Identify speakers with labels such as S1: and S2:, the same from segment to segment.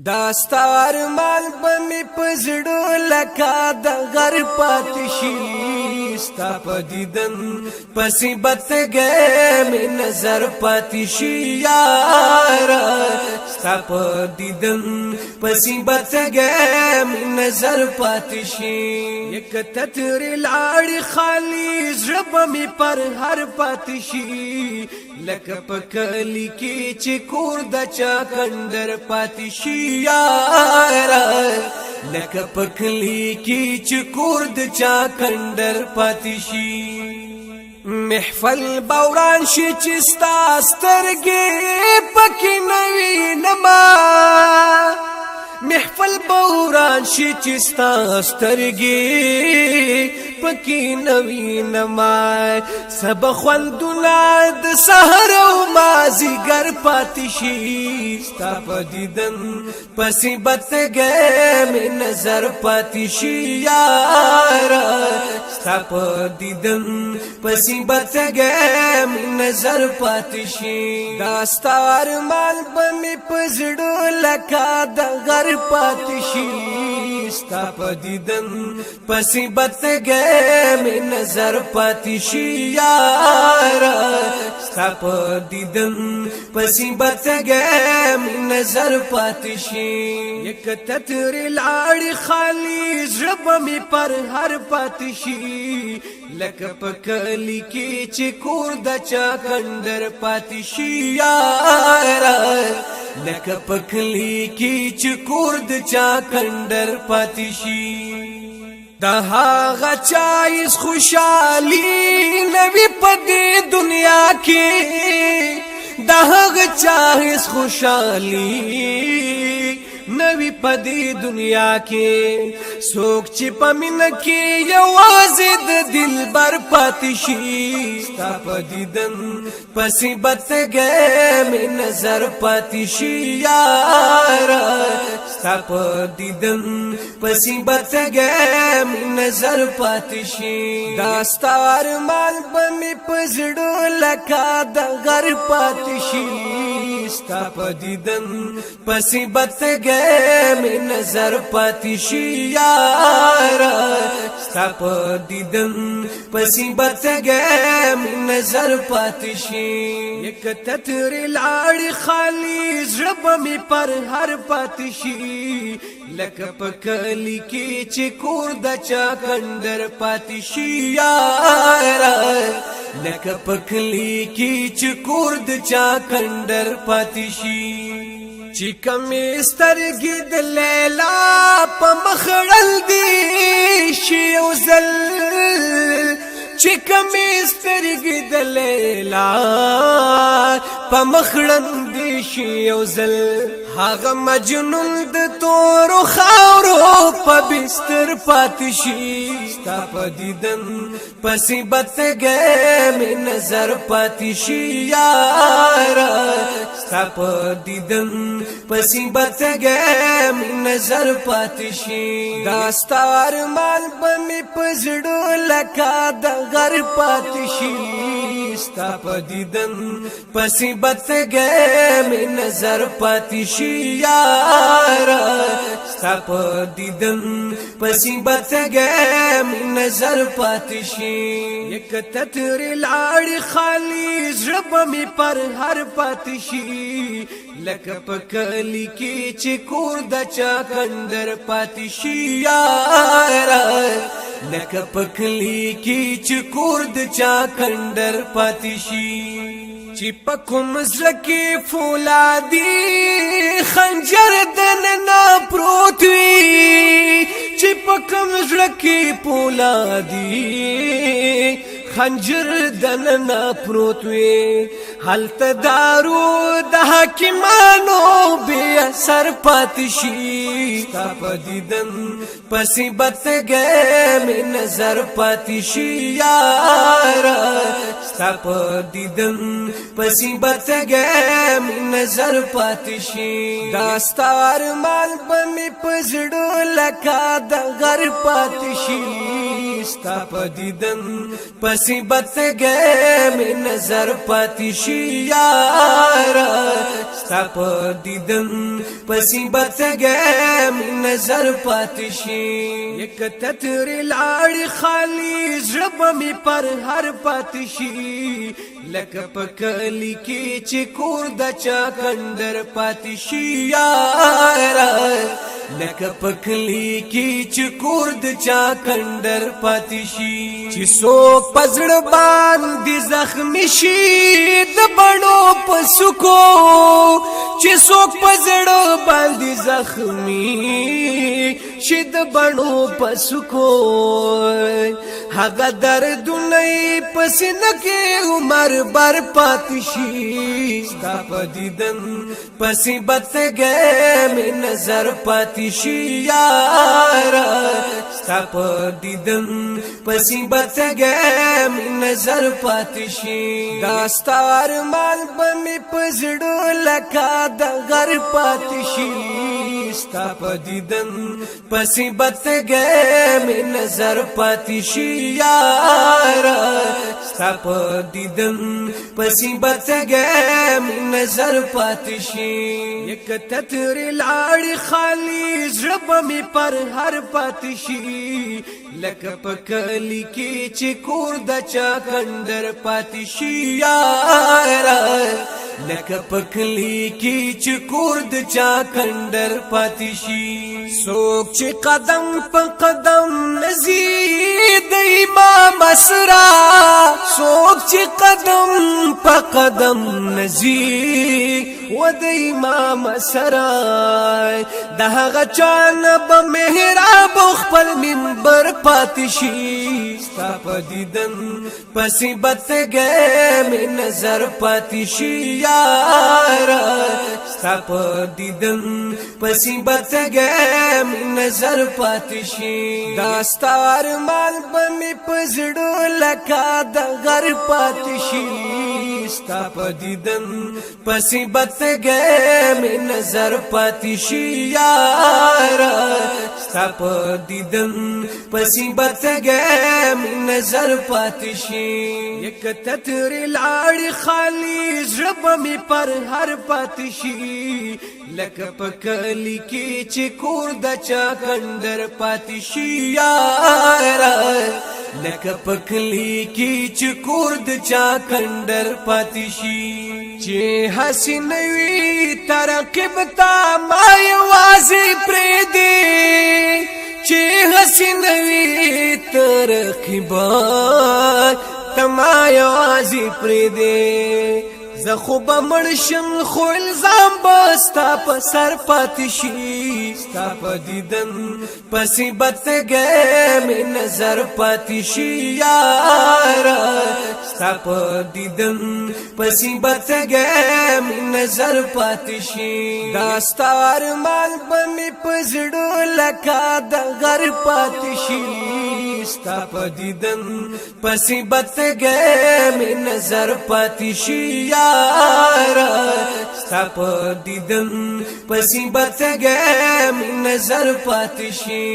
S1: داستار مال بمی پزړو لکا د غر پاتشي ستا پدیدن پسیبت گئے می نظر پاتشي یار ستا پدیدن پسیبت گئے می نظر پاتشي یک تتری لاړی خالی زړه می پر هر پاتشي لکه پکلی کی چې کور د چا کندر پاتشي یارا لکه پکلی کی چې کور د چا کندر پاتشي محفل بوران شي چې ستا سترګې پکې نوي نما محفل بوران شي چې ستا سترګې پکی نوی نمای سب خوندونا د سحر و مازیگر پاتشی ستا پدیدن پسیبت گئے می نظر پاتشی یارا ستا پدیدن پسیبت گئے می نظر پاتشی داستار مال بمی پزڑو لکا دا غر پاتشی ستا پدیدن پسیبت گئے می نظر پاتشي یارا ستا پدیدن پسیبت گئے می نظر پاتشي یک تتری لاړی خالی زړه می پر هر پاتشي لکه پکلی کی چې کور د چا کندر پاتشي یارا لکه پکلی کی چې کور د چا کندر پاتشي دا هغه چایس خوشحالی نوی پدی دنیا کې دا هغه چایس خوشحالی نوی پدی دنیا کې سوک چې پمن کې یوازې د دلبر پاتشي ستا پدیدن پسیبت گئے می نظر پاتشي یارا ستا پدیدن پسیبت گئے می نظر پاتشي داستار مال بمی پزړو لکا د غر پاتشي ستا پدیدن پسیبت گئے می نظر پاتشي یارا ستا پدیدن پسیبت گئے می نظر پاتشي یک تتری لاړی خالی زړه می پر هر پاتشي لکه پکلی کی چې کور د چا کندر پاتشي یارا لکه پکلی کی چې کور د چا کندر پاتشي چې کمی سترګې د لیلا په مخړل دی شي او زل چې کمی سترګې د لیلا په مخړل دی شي او زل هغه مجنون د تورو خاورو په بستر پاتشي ستا پدیدن پسیبت گئے می نظر پاتشي یارا ستا پدیدن پسیبت گئے می نظر پاتشي داستار مال بمی پزړو لکا د غر پاتشي ستا پدیدن پسیبت گئے می نظر پاتشي یارا ستا پدیدن پسیبت گئے می نظر پاتشي یک تتری لاړی خالی زړه می پر هر پاتشي لکه پکلی کی چې کور د چا کندر پاتشي یارا لکه پکلی کی چې کور د چا کندر پاتشي چې پکوم زلکی فولادی خنجر دننا پروت وی چې پکوم زلکی فولادی خنجر دننا پروت وی حالت دارو د حکیمانو بی اثر پاتشي ستا پدیدن پسیبت گئے می نظر پاتشي یارا ستا پدیدن پسیبت گئے می نظر پاتشي داستار مال بمی پزړو لکا د غر پاتشي ستا په دیدن پسې بتګې مې نظر پاتې شي یاره ستا په دیدن پسې بتګې مې نظر پاتې شي یک تترې لاړې خالي زړه به مې پر هر پاتې شي لکه په کلي کې چې کور د چا کندر پاتې شي یاره لکه په کلي کې چې کور د چا کندر پاتې شي چې څوک په زړه باندې زخمي شي د بڼو په سکو چې څوک په زړه باندې زخمي شي د بڼو په سکو هغه دردونه یې په سینه کې عمر بر پاتې شي ستا په دیدن پسې بتګې مې نظر پاتې شي یاره ستا په دیدن پسې بتګې مې نظر پاتې شي دا ستا ارمان به مې په زړه لکه د غر پاتې شي ستا په دیدن پسې بتګې مې نظر پاتې شي یاره ستا په دیدن پسې بتګې مې نظر پاتې شي یک تترې لاړې خالي زړه به مې پر هر پاتې شي لکه په کلي کې چې کور د چا کندر پاتې شي یاره لکه په کلي کې چې کور د چا کندر پاتې شي څوک چې قدم په قدم نزي د امام اسرا څوک چې قدم په قدم نزي و د امام اسرا د هغه چا نه به محراب خپل منبر پاتې شي ستا په دیدن پسې بتګې مې نظر پاتې شي یاره ستا په دیدن پسې بتګې مې نظر پاتې شي دا ستا ارمان به مې په زړه لکه د غر پاتې شي ستا په دیدن پسې بتګې مې نظر پاتې شي یاره ستا په دیدن پسې بتګې مې نظر پاتې شي یک تترې لاړې خالي زړه به مې پر هر پاتې شي لکه په کلي کې چې کور د چا کندر پاتې شي یاره لکه په کلي کې چې کور د چا کندر پاتې شي چې حسینه وي ترقب تا ما یوازې پرېږدي چې حسینه وي ترقب تا ما یوازې پرېږدي زه خو به مړ شم خو الزام به ستا په سر پاتې شي ستا په دیدن پسې بتګې مې نظر پاتې شي یاره ستا په دیدن پسې بتګې مې نظر پاتې شي دا ستا ارمان به مې په زړه لکه د غر پاتې شي ستا په دیدن پسې بتګې مې نظر پاتې شي یاره ستا په دیدن پسې بتګې مې نظر پاتې شي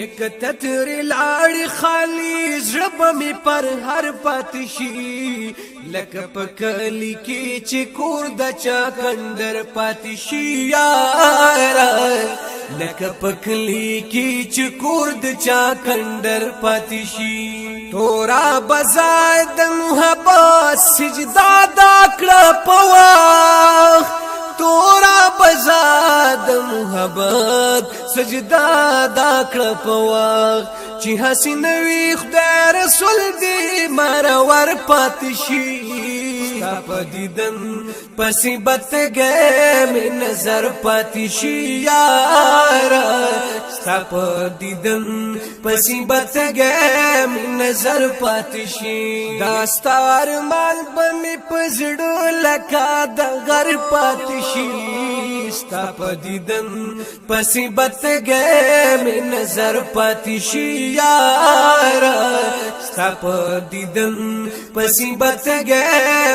S1: یک تترې لاړې خالي زړه به مې پر هر پاتې شي لکه په کلي کې چې کور د چا کندر پاتې شي یاره لکه په کلي کې چې کور د چا کندر پاتې شي تورا بزای د محبت سجدا دا کړه په وخت تورا بزای د محبت سجدا دا کړه په وخت چې حسینه وي خدای رسول دې مرور پاتې شي ستا په دیدن پسې بتګې مې نظر پاتې شي یاره ستا په دیدن پسې بتګې مې نظر پاتې شي دا ستا ارمان به مې په زړه لکه د غر پاتې شي ستا په دیدن پسې بتګې مې نظر پاتې شي یاره ستا په دیدن پسې بتګې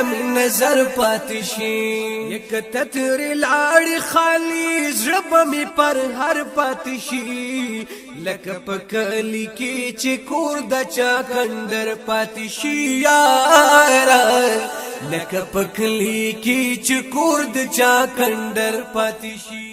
S1: مې نظر پاتې شي یک تتر لاړې خالي زړه به مې پر هر پاتې شي لکه په کلي کې چې کور د چا کندر پاتې شي یاره لکه په کلي کې چې کور د چا کندر پاتې شي